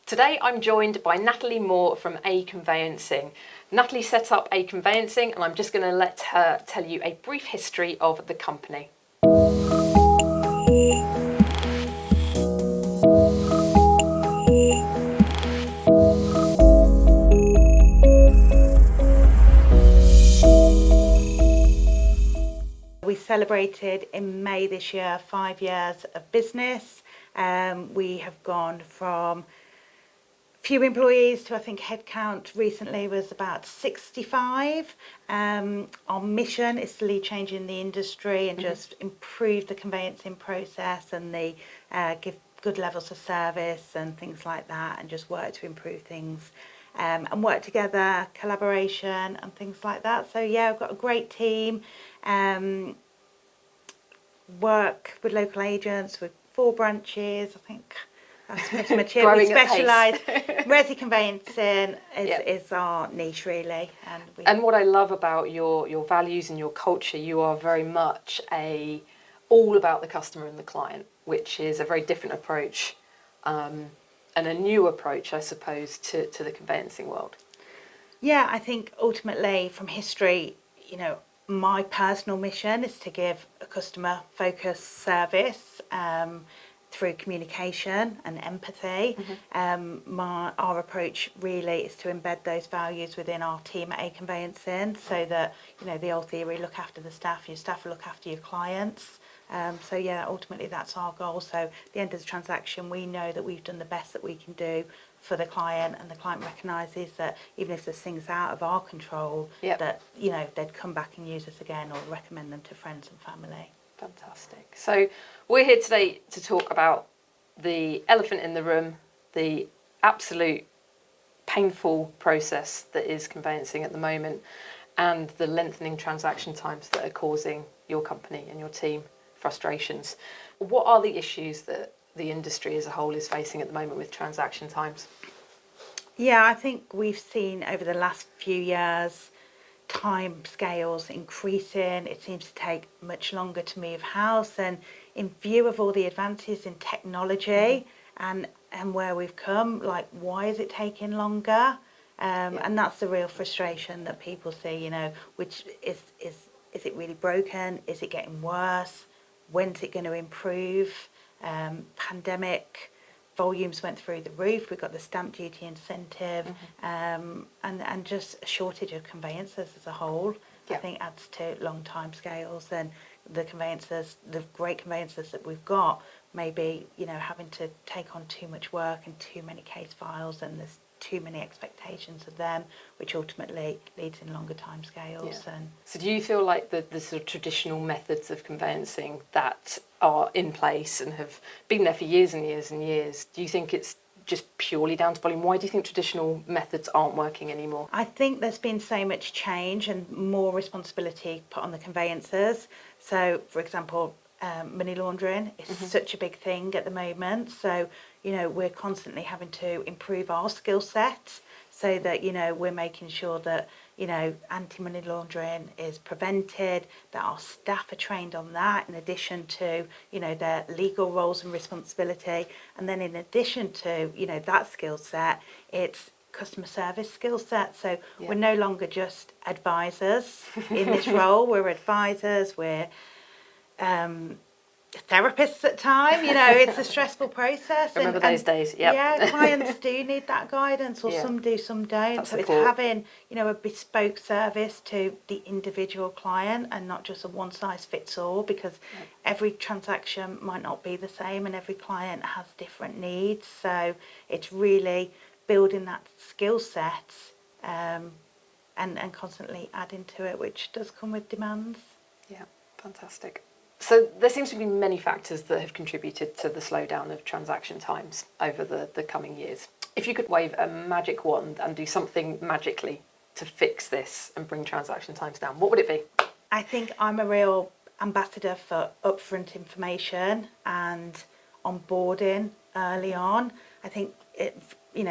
Today I'm joined by Natalie Moore from Aconveyancing. Natalie set up Aconveyancing and I'm just going to let her tell you a brief history of the company. We celebrated in May this year 5 years of business. We have gone from few employees to, I think, headcount recently was about 65. Our mission is to lead change in the industry and just improve the conveyancing process and give good levels of service and things like that, and just work to improve things and work together, collaboration and things like that. So yeah, we've got a great team. Work with local agents with 4 branches, I think. That's pretty much it. We specialise. Resi conveyancing is our niche, really. And what I love about your values and your culture, you are very much all about the customer and the client, which is a very different approach and a new approach, I suppose, to the conveyancing world. Yeah, I think ultimately from history, my personal mission is to give a customer-focused service through communication and empathy. Our approach really is to embed those values within our team at Aconveyancing, so that the old theory, look after the staff, your staff will look after your clients. So yeah, ultimately that's our goal. So at the end of the transaction, we know that we've done the best that we can do for the client, and the client recognises that even if there's things out of our control, that they'd come back and use us again or recommend them to friends and family. Fantastic. So we're here today to talk about the elephant in the room, the absolute painful process that is conveyancing at the moment, and the lengthening transaction times that are causing your company and your team frustrations. What are the issues that the industry as a whole is facing at the moment with transaction times? Yeah, I think we've seen over the last few years time scales increasing. It seems to take much longer to move house, and in view of all the advances in technology and where we've come, like, why is it taking longer? And that's the real frustration that people see, which is it really broken? Is it getting worse? When's it going to improve? Pandemic volumes went through the roof. We've got the stamp duty incentive, and just a shortage of conveyancers as a whole. I think adds to long time scales, and the great conveyancers that we've got may be having to take on too much work and too many case files, and there's too many expectations of them, which ultimately leads in longer time scales. And so do you feel like the sort of traditional methods of conveyancing that are in place and have been there for years and years and years, do you think it's just purely down to volume? Why do you think traditional methods aren't working anymore? I think there's been so much change and more responsibility put on the conveyancers. So, for example, money laundering is such a big thing at the moment. So, we're constantly having to improve our skill set so that, we're making sure that, anti-money laundering is prevented, that our staff are trained on that, in addition to, their legal roles and responsibility. And then in addition to, that skill set, it's customer service skill set. So we're no longer just advisors in this role. We're advisors, we're therapists at time. It's a stressful process. Remember those days? Yeah, clients do need that guidance, or some do, some don't. So it's having a bespoke service to the individual client and not just a one size fits all, because every transaction might not be the same and every client has different needs. So it's really building that skill set and constantly adding to it, which does come with demands. Yeah, fantastic. So there seems to be many factors that have contributed to the slowdown of transaction times over the coming years. If you could wave a magic wand and do something magically to fix this and bring transaction times down, what would it be? I think I'm a real ambassador for upfront information and onboarding early on. I think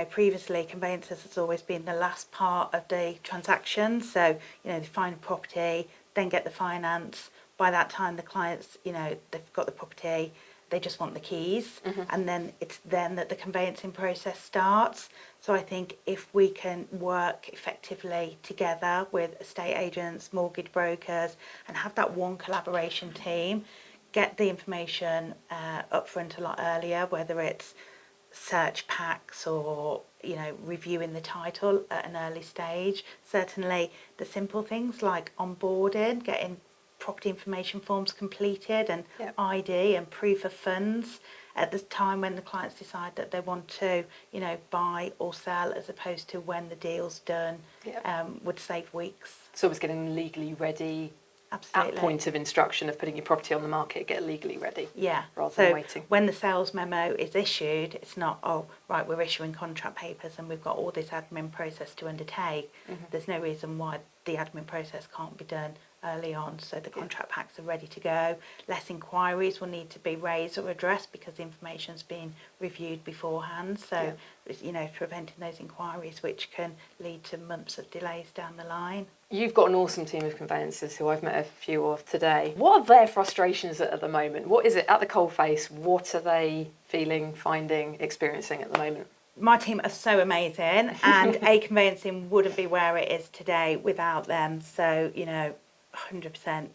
previously conveyancers has always been the last part of the transaction. So, they find a property, then get the finance. By that time, the clients, they've got the property, they just want the keys, and then it's then that the conveyancing process starts. So I think if we can work effectively together with estate agents, mortgage brokers, and have that one collaboration team, get the information up front a lot earlier, whether it's search packs or reviewing the title at an early stage. Certainly the simple things like onboarding, getting property information forms completed, and ID and proof of funds at the time when the clients decide that they want to buy or sell, as opposed to when the deal's done, would save weeks. So it's getting legally ready. Absolutely. At point of instruction of putting your property on the market, get legally ready. Yeah. Rather than waiting. When the sales memo is issued, it's not, oh, right, we're issuing contract papers and we've got all this admin process to undertake. There's no reason why the admin process can't be done early on, so the contract packs are ready to go. Less inquiries will need to be raised or addressed because the information's been reviewed beforehand. So, preventing those inquiries, which can lead to months of delays down the line. You've got an awesome team of conveyancers who I've met a few of today. What are their frustrations at the moment? What is it at the coalface? What are they feeling, finding, experiencing at the moment? My team are so amazing, and Aconveyancing wouldn't be where it is today without them. So, 100%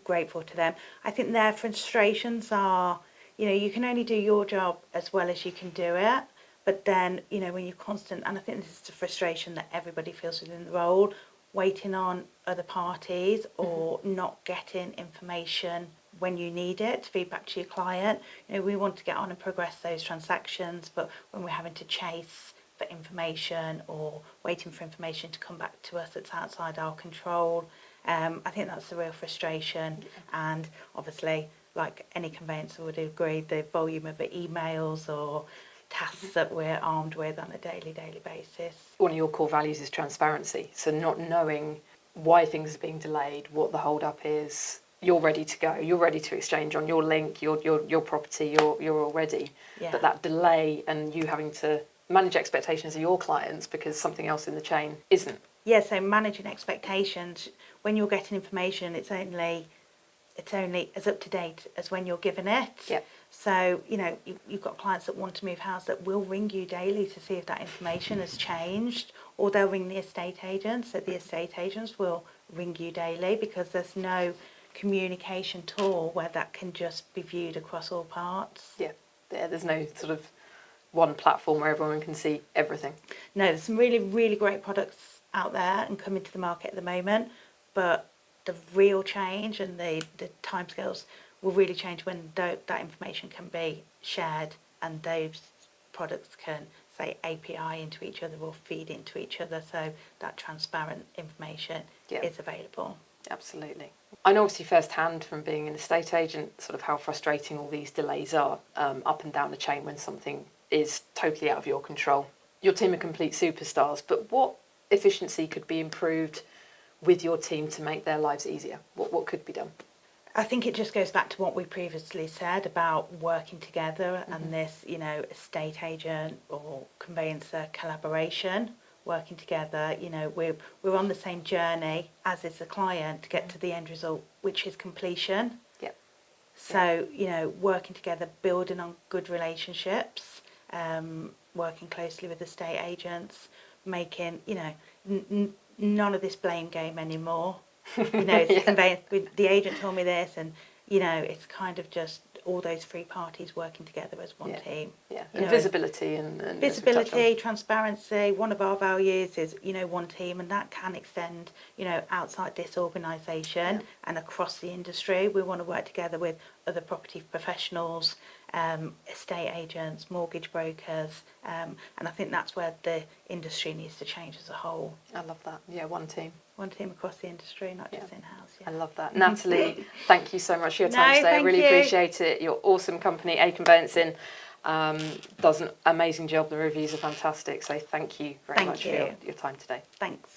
grateful to them. I think their frustrations are, you can only do your job as well as you can do it. But then, when you're constant, and I think this is the frustration that everybody feels within the role, waiting on other parties or not getting information when you need it to feed back to your client. We want to get on and progress those transactions, but when we're having to chase for information or waiting for information to come back to us that's outside our control, I think that's the real frustration. And obviously, like any conveyancer would agree, the volume of the emails or tasks that we're armed with on a daily basis. One of your core values is transparency. So not knowing why things are being delayed, what the hold up is, you're ready to go. You're ready to exchange on your link, your property, you're all ready. Yeah. But that delay and you having to manage expectations of your clients because something else in the chain isn't. Yeah, so managing expectations, when you're getting information, it's only as up to date as when you're given it. Yep. So, you've got clients that want to move house that will ring you daily to see if that information has changed, or they'll ring the estate agents, so the estate agents will ring you daily because there's no communication tool where that can just be viewed across all parts. Yeah, there's no sort of one platform where everyone can see everything. No, there's some really, really great products out there and coming to the market at the moment, but the real change and the timescales will really change when that information can be shared and those products can, say, API into each other or feed into each other, so that transparent information is available. Absolutely. I know obviously firsthand from being an estate agent sort of how frustrating all these delays are up and down the chain when something is totally out of your control. Your team are complete superstars, but what efficiency could be improved with your team to make their lives easier? What could be done? I think it just goes back to what we previously said about working together and this, estate agent or conveyancer collaboration, working together. We're on the same journey as is the client to get to the end result, which is completion. Yep. So, working together, building on good relationships, working closely with estate agents, making, none of this blame game anymore. The agent told me this, and it's kind of just all those three parties working together as one team. Yeah, and visibility and visibility, transparency. One of our values is one team, and that can extend outside this organisation and across the industry. We want to work together with other property professionals, estate agents, mortgage brokers, and I think that's where the industry needs to change as a whole. I love that. Yeah, one team. One team across the industry, not just in-house. Yeah. I love that. Natalie, thank you so much for your time today. I really appreciate it. Your awesome company, Aconveyancing, does an amazing job. The reviews are fantastic. So thank you very much for your time today. Thanks.